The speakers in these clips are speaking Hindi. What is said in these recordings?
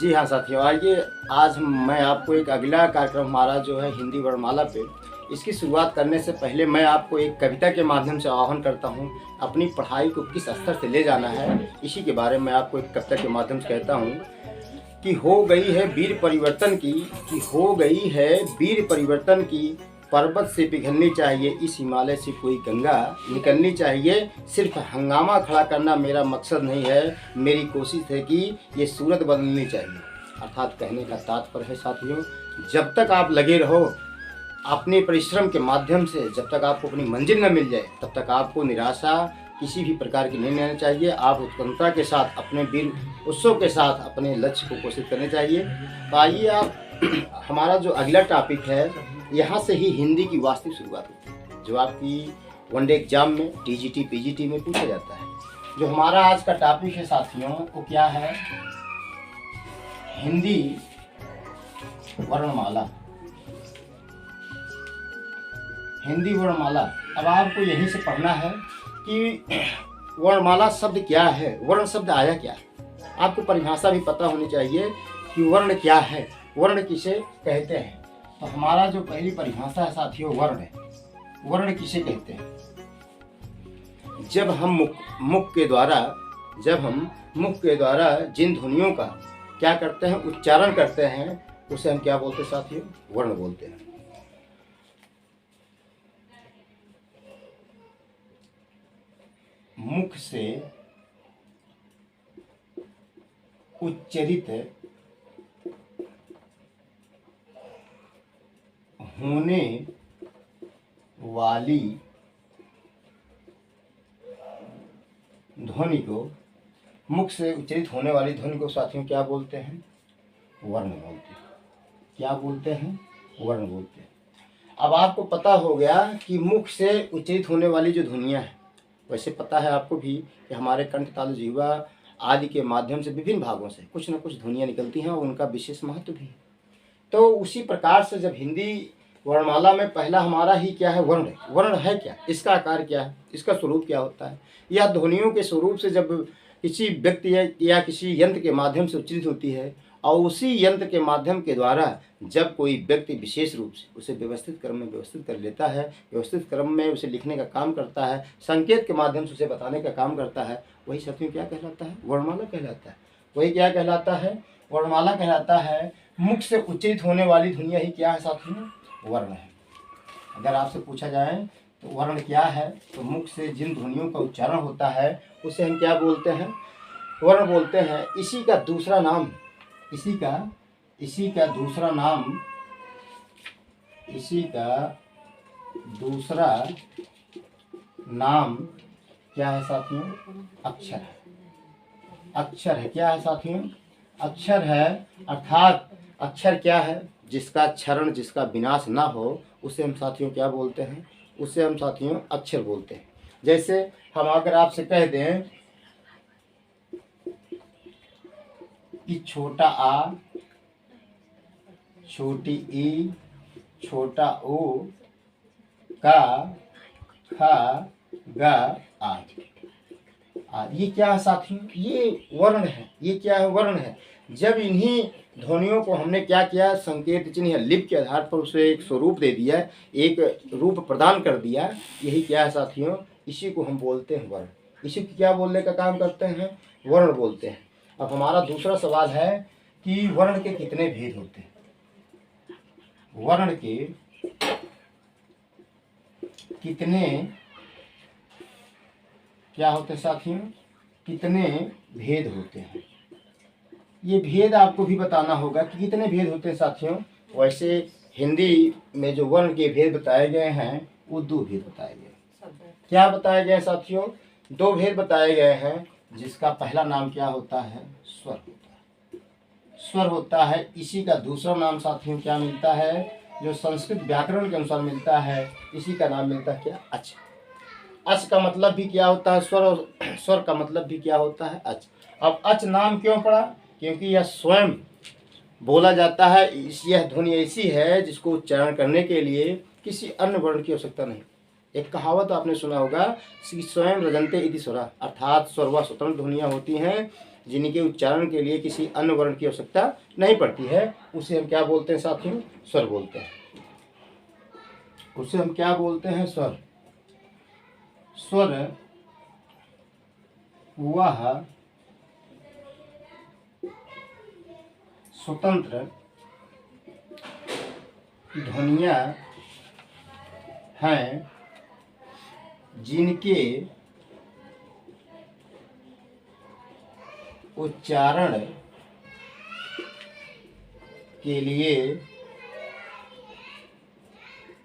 जी हाँ साथियों, आइए आज मैं आपको एक अगला कार्यक्रम हमारा जो है हिंदी वर्णमाला पे, इसकी शुरुआत करने से पहले मैं आपको एक कविता के माध्यम से आह्वान करता हूँ। अपनी पढ़ाई को किस स्तर से ले जाना है, इसी के बारे में आपको एक कविता के माध्यम से कहता हूँ कि हो गई है वीर परिवर्तन की, कि हो गई है वीर परिवर्तन की, पर्वत से पिघलनी चाहिए इस हिमालय से कोई गंगा निकलनी चाहिए। सिर्फ हंगामा खड़ा करना मेरा मकसद नहीं है, मेरी कोशिश है कि ये सूरत बदलनी चाहिए। अर्थात कहने का तात्पर्य है साथियों, जब तक आप लगे रहो अपने परिश्रम के माध्यम से, जब तक आपको अपनी मंजिल न मिल जाए तब तक आपको निराशा किसी भी प्रकार की नहीं लेना चाहिए। आप उत्कंठा के साथ, अपने वीर उत्सव के साथ अपने लक्ष्य को कोशिश करनी चाहिए। तो आइए आप हमारा जो अगला टॉपिक है, यहाँ से ही हिंदी की वास्तविक शुरुआत होती है, जो आपकी वनडे एग्जाम में टीजीटी पीजीटी में पूछा जाता है। जो हमारा आज का टॉपिक है साथियों, वो क्या है? हिंदी वर्णमाला। हिंदी वर्णमाला। अब आपको यहीं से पढ़ना है कि वर्णमाला शब्द क्या है, वर्ण शब्द आया क्या है। आपको परिभाषा भी पता होनी चाहिए कि वर्ण क्या है, वर्ण किसे कहते हैं। तो हमारा जो पहली परिभाषा है साथियों, वर्ण है। वर्ण किसे कहते हैं? जब हम मुख के द्वारा जिन ध्वनियों का क्या करते हैं, उच्चारण करते हैं, उसे हम क्या बोलते हैं साथियों? वर्ण बोलते हैं। मुख से उच्चरित होने वाली ध्वनि को, मुख से उच्चरित होने वाली ध्वनि को साथियों क्या बोलते हैं? वर्ण बोलते हैं। क्या बोलते हैं? वर्ण बोलते हैं। अब आपको पता हो गया कि मुख से उच्चरित होने वाली जो ध्वनियाँ हैं, वैसे पता है आपको भी कि हमारे कंठ, तालु, जिह्वा आदि के माध्यम से विभिन्न भागों से कुछ न कुछ ध्वनियाँ निकलती हैं और उनका विशेष महत्व भी है। तो उसी प्रकार से जब हिंदी वर्णमाला में पहला हमारा ही क्या है? वर्ण। वर्ण है क्या? इसका आकार क्या है? इसका स्वरूप क्या होता है? यह ध्वनियों के स्वरूप से जब किसी व्यक्ति या किसी यंत्र के माध्यम से उच्चरित होती है, और उसी यंत्र के माध्यम के द्वारा जब कोई व्यक्ति विशेष रूप से उसे व्यवस्थित क्रम में व्यवस्थित कर लेता है, व्यवस्थित क्रम में उसे लिखने का काम करता है, संकेत के माध्यम से उसे बताने का काम करता है, वही साथियों क्या कहलाता है? वर्णमाला कहलाता है। वही क्या कहलाता है? वर्णमाला कहलाता है। मुख से उच्चरित होने वाली ध्वनियाँ ही क्या है साथियों? वर्ण है। अगर आपसे पूछा जाए तो वर्ण क्या है, तो मुख से जिन ध्वनियों का उच्चारण होता है उसे हम क्या बोलते हैं? वर्ण बोलते हैं। इसी का दूसरा नाम क्या है साथियों? अक्षर है। अक्षर है। क्या है साथियों? अक्षर है। अर्थात अक्षर क्या है? जिसका क्षरण, जिसका विनाश ना हो, उसे हम साथियों क्या बोलते हैं? उसे हम साथियों अक्षर बोलते हैं। जैसे हम अगर आपसे कह दें कि छोटा आ, छोटी ई, छोटा ओ, का, खा, गा, आदि। ये क्या है साथियों? ये वर्ण है। ये क्या है? वर्ण है। जब इन्हीं ध्वनियों को हमने क्या किया? संकेत चिन्ह या लिप के आधार पर उसे एक स्वरूप दे दिया, एक रूप प्रदान कर दिया, यही क्या है साथियों? इसी को हम बोलते हैं वर्ण। इसी को क्या बोलने का काम करते हैं? वर्ण बोलते हैं। अब हमारा दूसरा सवाल है कि वर्ण के कितने भेद होते हैं? वर्ण के कितने क्या होते हैं साथियों? कितने भेद होते हैं? ये भेद आपको भी बताना होगा कि कितने भेद होते हैं साथियों। वैसे हिंदी में जो वर्ण के भेद बताए गए हैं वो 2 भेद बताए गए। क्या बताए गए साथियों? 2 भेद बताए गए हैं, जिसका पहला नाम क्या होता है? स्वर होता है। स्वर होता है। इसी का दूसरा नाम साथियों क्या मिलता है? जो संस्कृत व्याकरण के अनुसार मिलता है, इसी का नाम मिलता है क्या? अच। अच का मतलब भी क्या होता है? स्वर। और स्वर का मतलब भी क्या होता है? अच। अब अच नाम क्यों पड़ा? क्योंकि यह स्वयं बोला जाता है। यह ध्वनि ऐसी है जिसको उच्चारण करने के लिए किसी अन्य वर्ण की आवश्यकता नहीं। एक कहावत आपने सुना होगा कि स्वयं रजन्ते इति स्वरा, अर्थात स्वर व स्वतंत्र ध्वनियाँ होती हैं जिनके उच्चारण के लिए किसी अन्य वर्ण की आवश्यकता नहीं पड़ती है। उसे हम क्या बोलते हैं साथियों? स्वर बोलते हैं। उसे हम क्या बोलते हैं? स्वर। स्वर वह स्वतंत्र ध्वनियाँ हैं जिनके उच्चारण के लिए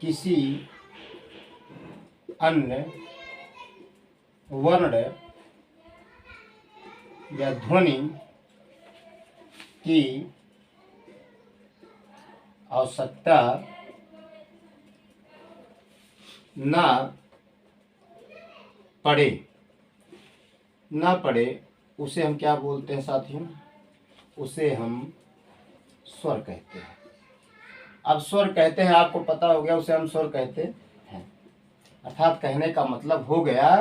किसी अन्य वर्ण या ध्वनि की आवश्यकता ना पड़े उसे हम क्या बोलते हैं साथियों? उसे हम स्वर कहते हैं। अब स्वर कहते हैं, आपको पता हो गया, उसे हम स्वर कहते हैं। अर्थात कहने का मतलब हो गया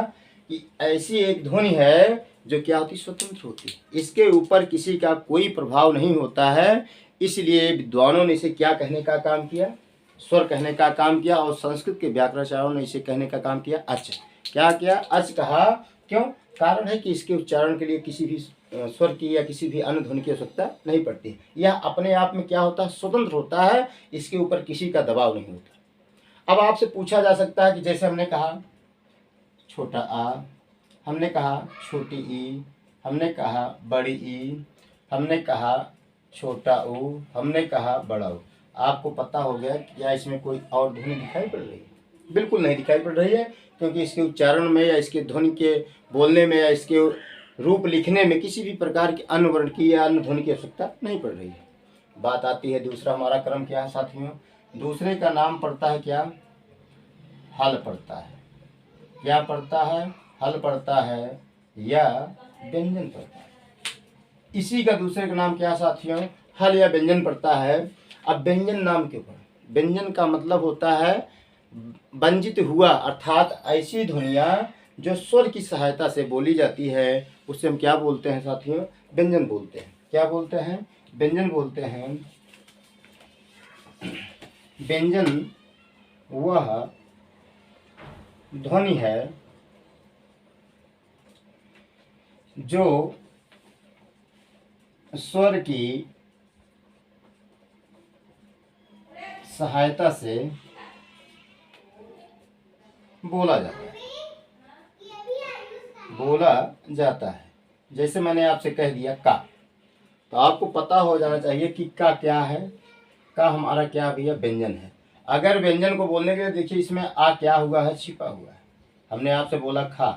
कि ऐसी एक ध्वनि है जो क्या होती? स्वतंत्र होती है, इसके ऊपर किसी का कोई प्रभाव नहीं होता है। इसलिए विद्वानों ने इसे क्या कहने का काम किया? स्वर कहने का काम किया। और संस्कृत के व्याकरणाचार्यों ने इसे कहने का काम किया अच। क्या किया? अच कहा। क्यों? कारण है कि इसके उच्चारण के लिए किसी भी स्वर की या किसी भी अन्य ध्वनि की आवश्यकता नहीं पड़ती। यह अपने आप में क्या होता है? स्वतंत्र होता है, इसके ऊपर किसी का दबाव नहीं होता। अब आपसे पूछा जा सकता है कि जैसे हमने कहा छोटा आ, हमने कहा छोटी ई, हमने कहा बड़ी ई, हमने कहा छोटा ऊ, हमने कहा बड़ा ऊ। आपको पता हो गया कि क्या इसमें कोई और ध्वनि दिखाई पड़ रही है? बिल्कुल नहीं दिखाई पड़ रही है, क्योंकि इसके उच्चारण में या इसके ध्वनि के बोलने में या इसके रूप लिखने में किसी भी प्रकार के अन्य वर्ण की या अन्य ध्वनि की आवश्यकता नहीं पड़ रही है। बात आती है दूसरा हमारा क्रम क्या है साथियों? दूसरे का नाम पड़ता है क्या? हल पड़ता है। क्या पड़ता है? हल पड़ता है या व्यंजन पड़ता है। इसी का दूसरे का नाम क्या साथियों? हल या व्यंजन पड़ता है। अब व्यंजन नाम के ऊपर, व्यंजन का मतलब होता है व्यंजित हुआ, अर्थात ऐसी ध्वनियाँ जो स्वर की सहायता से बोली जाती है, उससे हम क्या बोलते हैं साथियों? व्यंजन बोलते हैं। क्या बोलते हैं? व्यंजन बोलते हैं। व्यंजन वह ध्वनि है जो स्वर की सहायता से बोला जाता है। जैसे मैंने आपसे कह दिया का, तो आपको पता हो जाना चाहिए कि का क्या है। का हमारा क्या भैया? व्यंजन है। अगर व्यंजन को बोलने के लिए देखिए इसमें आ क्या हुआ है? छिपा हुआ है। हमने आपसे बोला खा,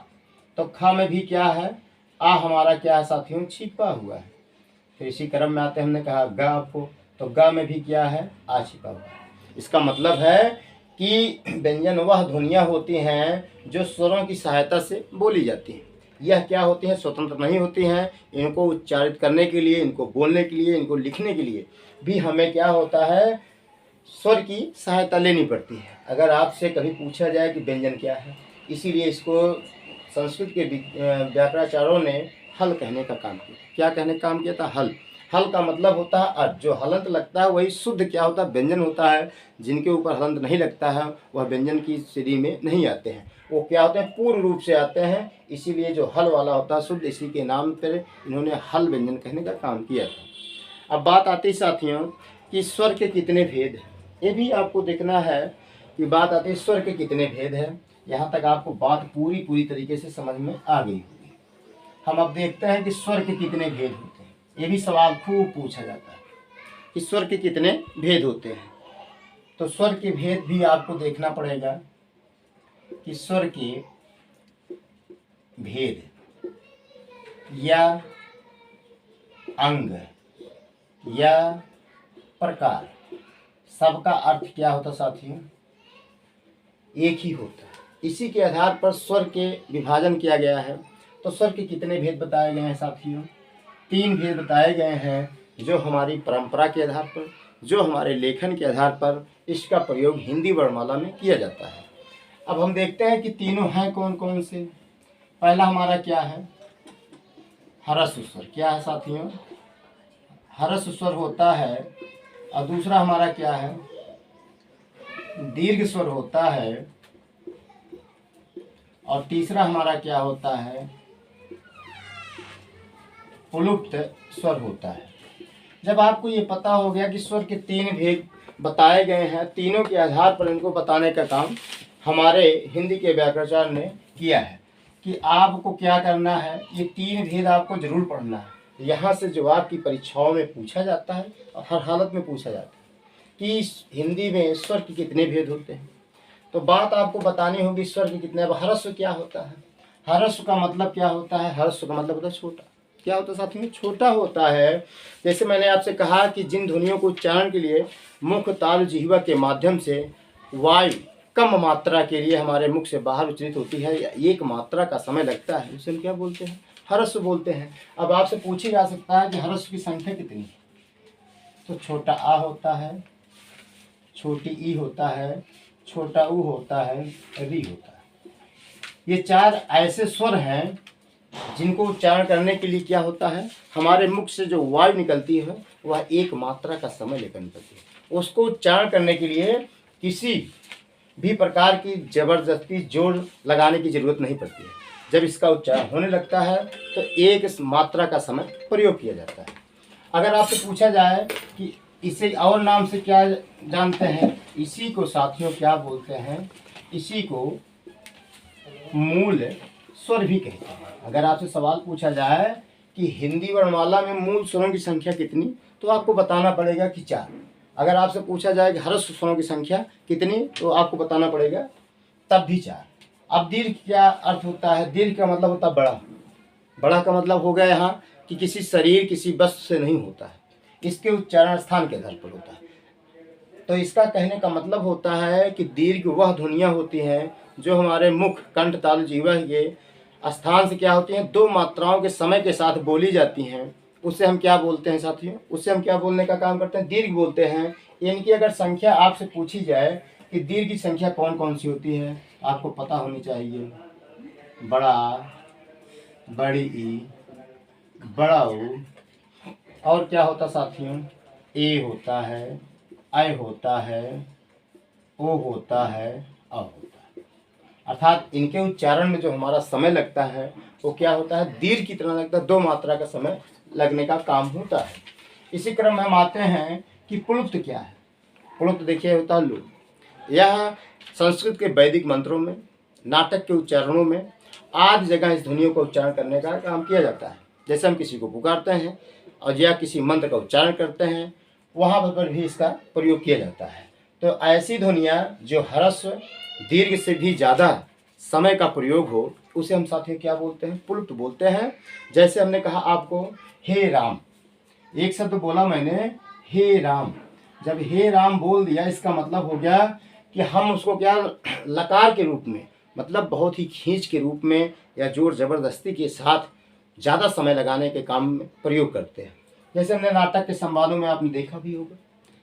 तो खा में भी क्या है? आ हमारा क्या है साथियों? छिपा हुआ है। फिर इसी क्रम में आते हमने कहा गा आपको, तो गा में भी क्या है? आ छिपा हुआ है। इसका मतलब है कि व्यंजन वह ध्वनियाँ होती हैं जो स्वरों की सहायता से बोली जाती हैं। यह क्या होती हैं? स्वतंत्र नहीं होती हैं। इनको उच्चारित करने के लिए, इनको बोलने के लिए, इनको लिखने के लिए भी हमें क्या होता है? स्वर की सहायता लेनी पड़ती है। अगर आपसे कभी पूछा जाए कि व्यंजन क्या है, इसीलिए इसको संस्कृत के व्याकरणाचार्यों ने हल कहने का काम किया। क्या कहने का काम किया था? हल। हल का मतलब होता है अर्थ। जो हलंत लगता है वही शुद्ध क्या होता है? व्यंजन होता है। जिनके ऊपर हलंत नहीं लगता है वह व्यंजन की श्रेणी में नहीं आते हैं। वो क्या होते हैं? पूर्ण रूप से आते हैं। इसीलिए जो हल वाला होता है शुद्ध, इसी के नाम पर इन्होंने हल व्यंजन कहने का काम किया था। अब बात आती है साथियों कि स्वर के कितने भेद हैं। ये भी आपको देखना है कि बात आती है स्वर के कितने भेद हैं। यहाँ तक आपको बात पूरी तरीके से समझ में आ गई होगी। हम अब देखते हैं कि स्वर के कितने भेद होते हैं। ये भी सवाल खूब पूछा जाता है कि स्वर के कितने भेद होते हैं। तो स्वर के भेद भी आपको देखना पड़ेगा कि स्वर के भेद या अंग या प्रकार, सबका अर्थ क्या होता साथियों? एक ही होता है। इसी के आधार पर स्वर के विभाजन किया गया है। तो स्वर के कितने भेद बताए गए हैं साथियों? 3 भेद बताए गए हैं, जो हमारी परंपरा के आधार पर, जो हमारे लेखन के आधार पर इसका प्रयोग हिंदी वर्णमाला में किया जाता है। अब हम देखते हैं कि तीनों हैं कौन कौन से। पहला हमारा क्या है, हर्ष स्वर। क्या है साथियों, हर्ष स्वर होता है। और दूसरा हमारा क्या है, दीर्घ स्वर होता है। और तीसरा हमारा क्या होता है, पुलुप्त स्वर होता है। जब आपको ये पता हो गया कि स्वर के तीन भेद बताए गए हैं, तीनों के आधार पर इनको बताने का काम हमारे हिंदी के व्याकरणाचार्य ने किया है कि आपको क्या करना है, ये तीन भेद आपको जरूर पढ़ना है। यहाँ से जो आपकी परीक्षाओं में पूछा जाता है और हर हालत में पूछा जाता है कि हिंदी में स्वर के कितने भेद होते हैं। तो बात आपको बतानी होगी स्वर के कितने। अब ह्रस्व क्या होता है, ह्रस्व का मतलब क्या होता है, ह्रस्व का मतलब होता है छोटा। क्या होता है साथी में, छोटा होता है। जैसे मैंने आपसे कहा कि जिन ध्वनियों को उच्चारण के लिए मुख, तालु, जिह्वा के माध्यम से वायु कम मात्रा के लिए हमारे मुख से बाहर उच्चारित होती है या एक मात्रा का समय लगता है, उसे हम क्या बोलते हैं, ह्रस्व बोलते हैं। अब आपसे पूछा जा सकता है कि ह्रस्व की संख्या कितनी है, तो छोटा आ होता है, छोटी ई होता है, छोटा ऊ होता है, री होता है। ये चार ऐसे स्वर हैं जिनको उच्चारण करने के लिए क्या होता है, हमारे मुख से जो वायु निकलती है वह एक मात्रा का समय लेकर निकलती है। उसको उच्चारण करने के लिए किसी भी प्रकार की जबरदस्ती जोर लगाने की जरूरत नहीं पड़ती है। जब इसका उच्चारण होने लगता है तो एक मात्रा का समय प्रयोग किया जाता है। अगर आपसे पूछा जाए कि इसे और नाम से क्या जानते हैं, इसी को साथियों क्या बोलते हैं, इसी को मूल स्वर भी कहते हैं। अगर आपसे सवाल पूछा जाए कि हिंदी वर्णमाला में मूल स्वरों की संख्या कितनी, तो आपको बताना पड़ेगा कि 4। अगर आपसे पूछा जाए कि ह्रस्व स्वरों की संख्या कितनी, तो आपको बताना पड़ेगा तब भी 4। अब दीर्घ क्या अर्थ होता है, दीर्घ का मतलब होता है बड़ा। बड़ा का मतलब हो गया यहाँ कि किसी शरीर, किसी वस्तु से नहीं होता है, इसके उच्चारण स्थान के आधार पर होता है। तो इसका कहने का मतलब होता है कि दीर्घ वह ध्वनियाँ होती हैं जो हमारे मुख, कंठ, तालु, जिह्वा के स्थान से क्या होती हैं, दो मात्राओं के समय के साथ बोली जाती हैं। उसे हम क्या बोलते हैं साथियों, उससे हम क्या बोलने का काम करते हैं, दीर्घ बोलते हैं। इनकी अगर संख्या आपसे पूछी जाए कि दीर्घ की संख्या कौन कौन सी होती है, आपको पता होनी चाहिए। बड़ा, बड़ी ई, बड़ा ऊ, और क्या होता साथियों, ए होता है, आई होता है, ओ होता है, अ होता है। अर्थात इनके उच्चारण में जो हमारा समय लगता है वो क्या होता है, दीर्घ की तरह लगता है, 2 मात्रा का समय लगने का काम होता है। इसी क्रम में हम आते हैं कि पुलुप्त क्या है। पुलुप्त देखिए होता है लू। यह संस्कृत के वैदिक मंत्रों में, नाटक के उच्चारणों में आदि जगह इस ध्वनियों का उच्चारण करने का काम किया जाता है। जैसे हम किसी को पुकारते हैं और या किसी मंत्र का उच्चारण करते हैं, वहाँ पर भी इसका प्रयोग किया जाता है। तो ऐसी ध्वनियाँ जो ह्रस्व, दीर्घ से भी ज़्यादा समय का प्रयोग हो, उसे हम साथियों क्या बोलते हैं, पुलुप्त बोलते हैं। जैसे हमने कहा आपको हे राम, एक शब्द बोला मैंने हे राम, जब हे राम बोल दिया इसका मतलब हो गया कि हम उसको क्या लकार के रूप में, मतलब बहुत ही खींच के रूप में या जोर ज़बरदस्ती के साथ ज़्यादा समय लगाने के काम में प्रयोग करते हैं। जैसे हमने नाटक के संवादों में आपने देखा भी होगा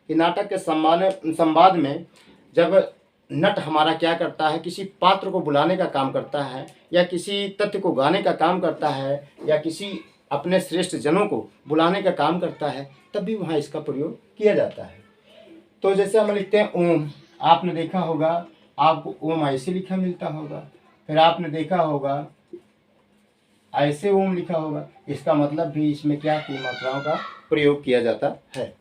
कि नाटक के संवाद में जब नट हमारा क्या करता है, किसी पात्र को बुलाने का काम करता है या किसी तथ्य को गाने का काम करता है या किसी अपने श्रेष्ठ जनों को बुलाने का काम करता है, तब भी वहाँ इसका प्रयोग किया जाता है। तो जैसे हम लिखते हैं ओम, आपने देखा होगा, आपको ओम ऐसे लिखा मिलता होगा, फिर आपने देखा होगा ऐसे ओम लिखा होगा। इसका मतलब भी इसमें क्या, 3 मात्राओं का प्रयोग किया जाता है।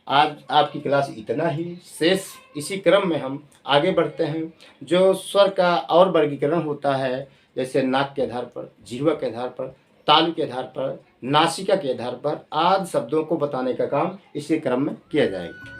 आज आपकी क्लास इतना ही, शेष इसी क्रम में हम आगे बढ़ते हैं। जो स्वर का और वर्गीकरण होता है, जैसे नाक के आधार पर, जिह्वा के आधार पर, तालु के आधार पर, नासिका के आधार पर, आदि शब्दों को बताने का काम इसी क्रम में किया जाएगा।